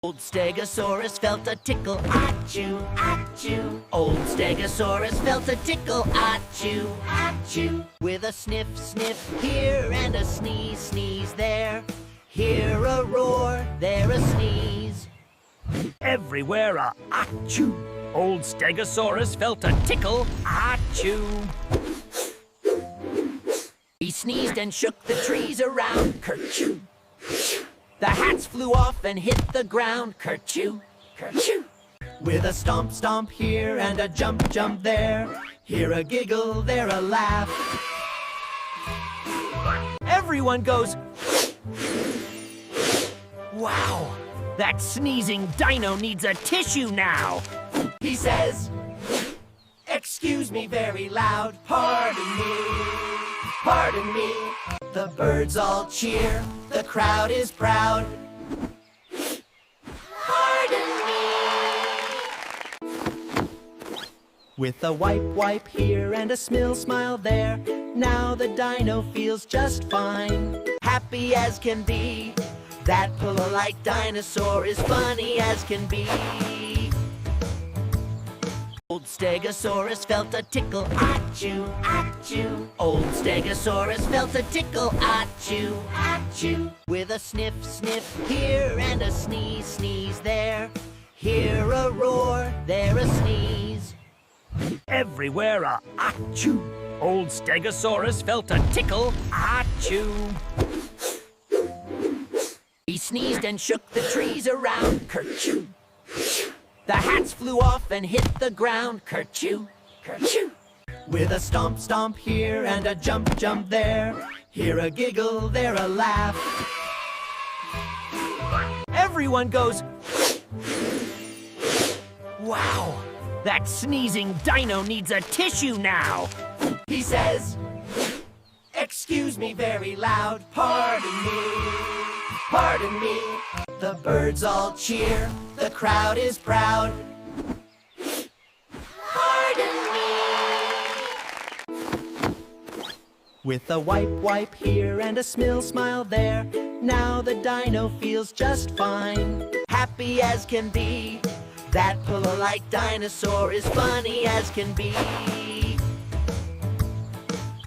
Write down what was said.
Old Stegosaurus felt a tickle, achoo, achoo. Old Stegosaurus felt a tickle, achoo, achoo. With a sniff, sniff here and a sneeze, sneeze there. Here a roar, there a sneeze. Everywhere a achoo. Old Stegosaurus felt a tickle, achoo. He sneezed and shook the trees around, kerchoo. The hats flew off and hit the ground, kerchoo, kerchoo. With a stomp, stomp here and a jump, jump there. Here a giggle, there a laugh. Everyone goes, Wow, that sneezing dino needs a tissue now. He says, excuse me very loud, pardon me, pardon me. The birds all cheer, the crowd is proud. Pardon me. With a wipe, wipe here and a smile there. Now the dino feels just fine, happy as can be. That pillow-like dinosaur is funny as can be. Old Stegosaurus felt a tickle, achoo, achoo. Old Stegosaurus felt a tickle, achoo, achoo. With a sniff, sniff here and a sneeze, sneeze there. Here a roar, there a sneeze. Everywhere a achoo. Old Stegosaurus felt a tickle, achoo. He sneezed and shook the trees around, kerchoo. The hats flew off and hit the ground, kerchoo, kerchoo. With a stomp, stomp here and a jump, jump there. Here a giggle, there a laugh. Everyone goes, Wow, that sneezing dino needs a tissue now. He says, excuse me very loud, pardon me, pardon me. The birds all cheer, the crowd is proud. Pardon me. With a wipe, wipe here and a smile there. Now the dino feels just fine, happy as can be. That pillow-like dinosaur is funny as can be.